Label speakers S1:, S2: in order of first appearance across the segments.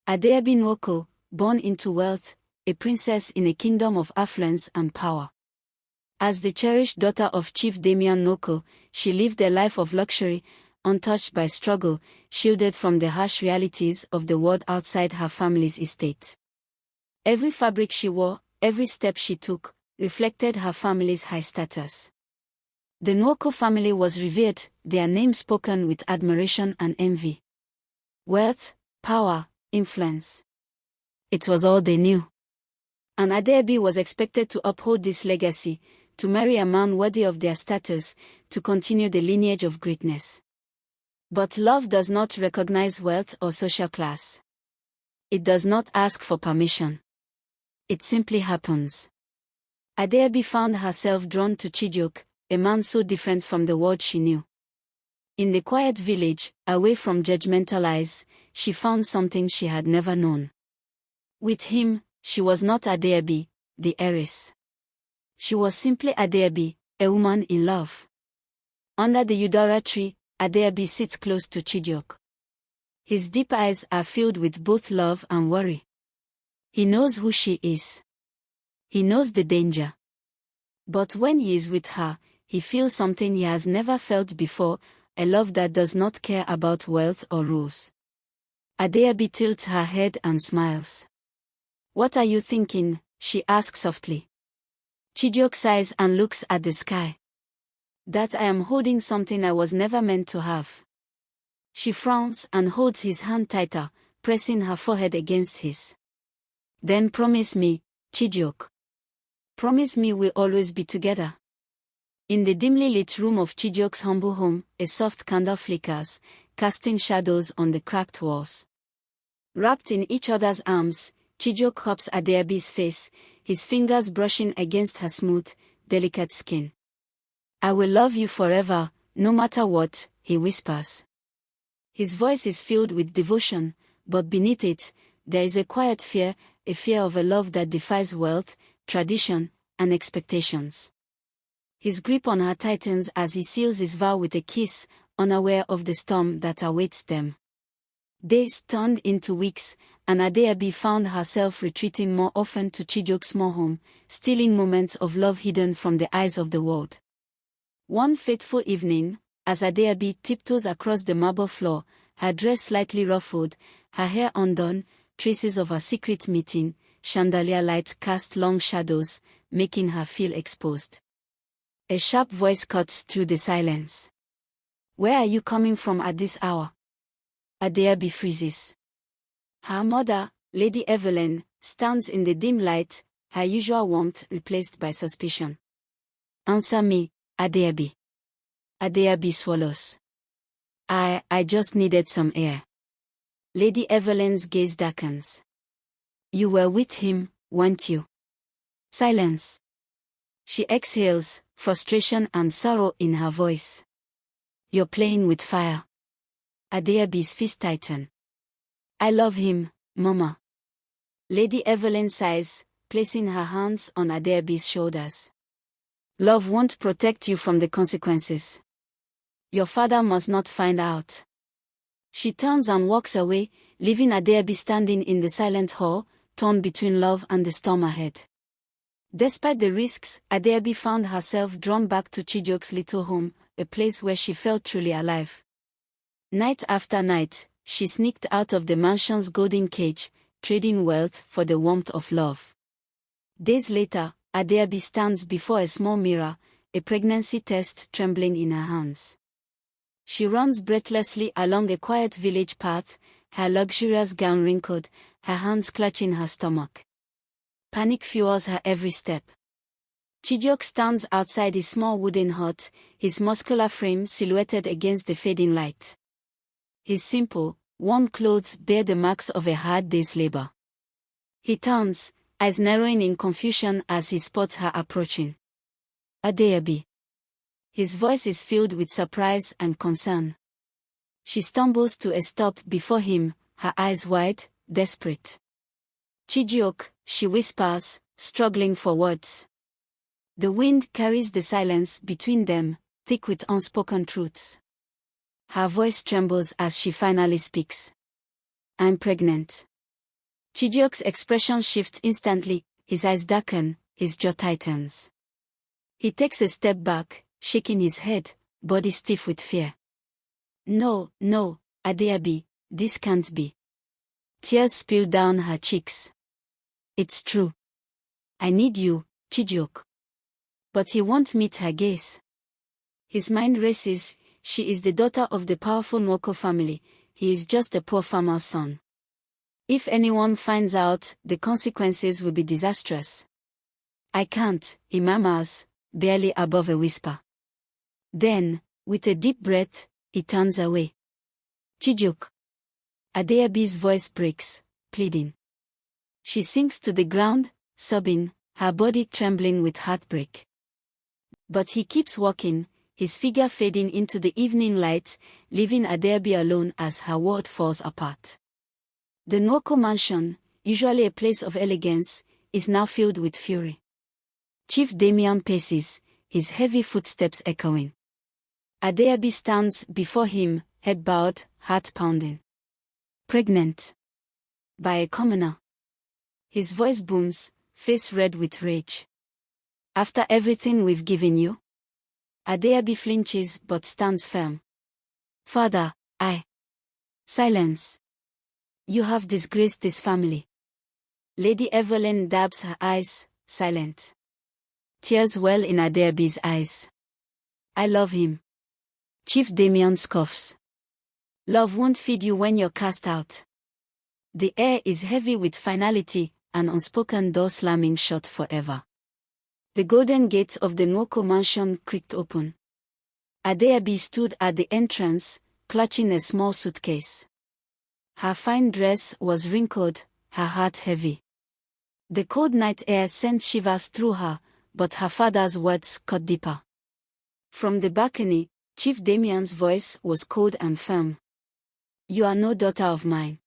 S1: Adaobi Nwoko, born into wealth, a princess in a kingdom of affluence and power. As the cherished daughter of Chief Billionaire Nwoko, she lived a life of luxury, untouched by struggle, shielded from the harsh realities of the world outside her family's estate. Every fabric she wore, every step she took, reflected her family's high status. The Nwoko family was revered, their name spoken with admiration and envy. Wealth, power, influence. It was all they knew. And Adaobi was expected to uphold this legacy, to marry a man worthy of their status, to continue the lineage of greatness. But love does not recognize wealth or social class. It does not ask for permission. It simply happens. Adaobi found herself drawn to Chijioke, a man so different from the world she knew. In the quiet village, away from judgmental eyes, she found something she had never known. With him, she was not Adaobi, the heiress. She was simply Adaobi, a woman in love. Under the Udara tree, Adaobi sits close to Chijioke. His deep eyes are filled with both love and worry. He knows who she is. He knows the danger. But when he is with her, he feels something he has never felt before, a love that does not care about wealth or rules. Adaobi tilts her head and smiles. "What are you thinking?" she asks softly. Chijioke sighs and looks at the sky. "That I am holding something I was never meant to have." She frowns and holds his hand tighter, pressing her forehead against his. "Then promise me, Chijioke. Promise me we'll always be together." In the dimly lit room of Chijioke's humble home, a soft candle flickers, casting shadows on the cracked walls. Wrapped in each other's arms, Chijioke cups Adaobi's face, his fingers brushing against her smooth, delicate skin. "I will love you forever, no matter what," he whispers. His voice is filled with devotion, but beneath it, there is a quiet fear, a fear of a love that defies wealth, tradition, and expectations. His grip on her tightens as he seals his vow with a kiss, unaware of the storm that awaits them. Days turned into weeks, and Adaobi found herself retreating more often to Chijioke's small home, stealing moments of love hidden from the eyes of the world. One fateful evening, as Adaobi tiptoes across the marble floor, her dress slightly ruffled, her hair undone, traces of a secret meeting, chandelier lights cast long shadows, making her feel exposed. A sharp voice cuts through the silence. "Where are you coming from at this hour?" Adaobi freezes. Her mother, Lady Evelyn, stands in the dim light, her usual warmth replaced by suspicion. "Answer me, Adaobi." Adaobi swallows. I just needed some air." Lady Evelyn's gaze darkens. "You were with him, weren't you?" Silence. She exhales, frustration and sorrow in her voice. "You're playing with fire." Adaobi's fist tighten. "I love him, Mama." Lady Evelyn sighs, placing her hands on Adaobi's shoulders. "Love won't protect you from the consequences. Your father must not find out." She turns and walks away, leaving Adaobi standing in the silent hall, torn between love and the storm ahead. Despite the risks, Adaobi found herself drawn back to Chijioke's little home, a place where she felt truly alive. Night after night, she sneaked out of the mansion's golden cage, trading wealth for the warmth of love. Days later, Adaobi stands before a small mirror, a pregnancy test trembling in her hands. She runs breathlessly along a quiet village path, her luxurious gown wrinkled, her hands clutching her stomach. Panic fuels her every step. Chijioke stands outside his small wooden hut, his muscular frame silhouetted against the fading light. His simple, warm clothes bear the marks of a hard day's labor. He turns, eyes narrowing in confusion as he spots her approaching. "Adaobi." His voice is filled with surprise and concern. She stumbles to a stop before him, her eyes wide, desperate. "Chijioke," she whispers, struggling for words. The wind carries the silence between them, thick with unspoken truths. Her voice trembles as she finally speaks. "I'm pregnant." Chijioke's expression shifts instantly, his eyes darken, his jaw tightens. He takes a step back, shaking his head, body stiff with fear. No, Adaobi, this can't be. Tears spill down her cheeks. It's true. I need you, Chijioke. But he won't meet her gaze. His mind races. She is the daughter of the powerful Nwoko family. He is just a poor farmer's son. If anyone finds out, the consequences will be disastrous. I can't, he murmurs, barely above a whisper. Then, with a deep breath, he turns away. Chijioke. Adaobi's voice breaks, pleading. She sinks to the ground, sobbing, her body trembling with heartbreak. But he keeps walking, his figure fading into the evening light, leaving Adaobi alone as her world falls apart. The Nwoko mansion, usually a place of elegance, is now filled with fury. Chief Damian paces, his heavy footsteps echoing. Adaobi stands before him, head bowed, heart pounding. Pregnant. By a commoner. His voice booms, face red with rage. After everything we've given you? Adaobi flinches but stands firm. Father, Silence. You have disgraced this family. Lady Evelyn dabs her eyes, silent. Tears well in Adaobi's eyes. I love him. Chief Damian scoffs. Love won't feed you when you're cast out. The air is heavy with finality, an unspoken door slamming shut forever. The golden gates of the Nwoko mansion creaked open. Adaobi stood at the entrance, clutching a small suitcase. Her fine dress was wrinkled, her heart heavy. The cold night air sent shivers through her, but her father's words cut deeper. From the balcony, Chief Damian's voice was cold and firm. You are no daughter of mine.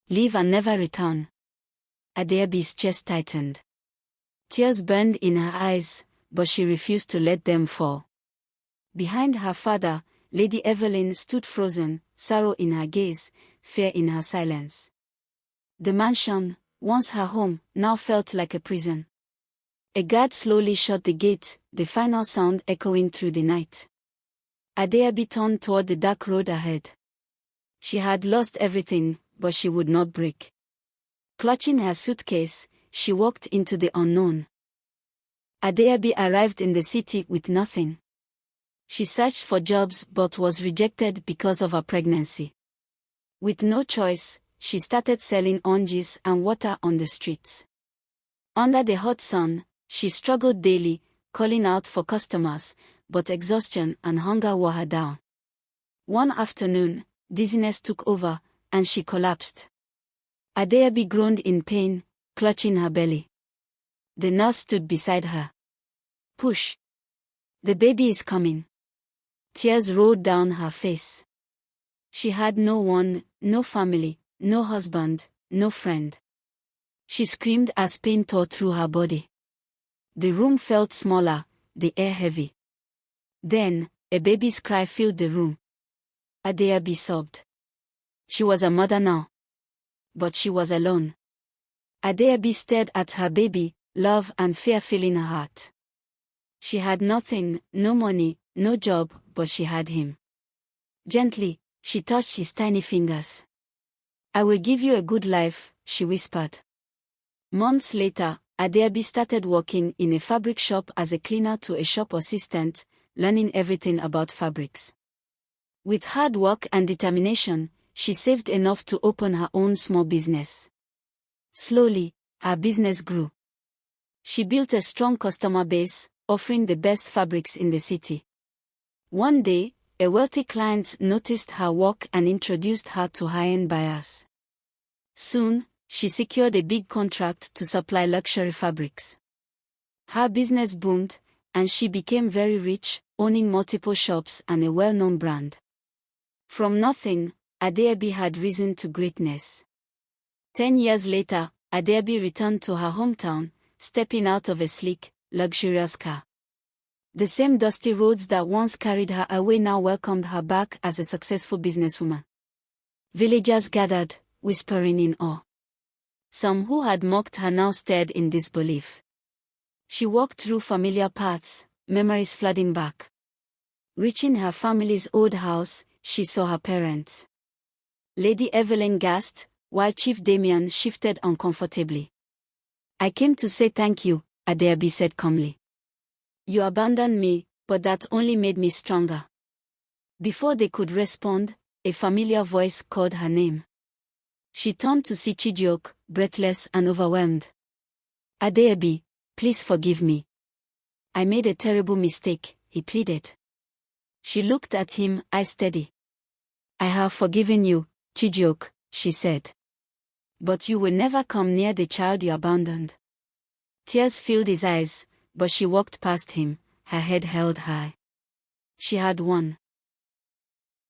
S1: Leave and never return. Adaobi's chest tightened. Tears burned in her eyes, but she refused to let them fall. Behind her father, Lady Evelyn stood frozen, sorrow in her gaze, fear in her silence. The mansion, once her home, now felt like a prison. A guard slowly shut the gate, the final sound echoing through the night. Adaobi turned toward the dark road ahead. She had lost everything, but she would not break. Clutching her suitcase, she walked into the unknown. Adaobi arrived in the city with nothing. She searched for jobs but was rejected because of her pregnancy. With no choice, she started selling oranges and water on the streets. Under the hot sun, she struggled daily, calling out for customers, but exhaustion and hunger wore her down. One afternoon, dizziness took over, and she collapsed. Adaobi groaned in pain, clutching her belly. The nurse stood beside her. Push. The baby is coming. Tears rolled down her face. She had no one, no family, no husband, no friend. She screamed as pain tore through her body. The room felt smaller, the air heavy. Then, a baby's cry filled the room. Adaobi sobbed. She was a mother now. But she was alone. Adaobi stared at her baby, love and fear filling her heart. She had nothing, no money, no job, but she had him. Gently, she touched his tiny fingers. I will give you a good life, she whispered. Months later, Adaobi started working in a fabric shop as a cleaner to a shop assistant, learning everything about fabrics. With hard work and determination, she saved enough to open her own small business. Slowly, her business grew. She built a strong customer base, offering the best fabrics in the city. One day, a wealthy client noticed her work and introduced her to high-end buyers. Soon, she secured a big contract to supply luxury fabrics. Her business boomed, and she became very rich, owning multiple shops and a well-known brand. From nothing, Adaobi had risen to greatness. 10 years later, Adaobi returned to her hometown, stepping out of a sleek, luxurious car. The same dusty roads that once carried her away now welcomed her back as a successful businesswoman. Villagers gathered, whispering in awe. Some who had mocked her now stared in disbelief. She walked through familiar paths, memories flooding back. Reaching her family's old house, she saw her parents. Lady Evelyn gasped, while Chief Damien shifted uncomfortably. "I came to say thank you," Adaobi said calmly. "You abandoned me, but that only made me stronger." Before they could respond, a familiar voice called her name. She turned to see Chijioke, breathless and overwhelmed. "Adaobi, please forgive me. I made a terrible mistake," he pleaded. She looked at him, eyes steady. "I have forgiven you, Chijioke," she said. "But you will never come near the child you abandoned." Tears filled his eyes, but she walked past him, her head held high. She had won.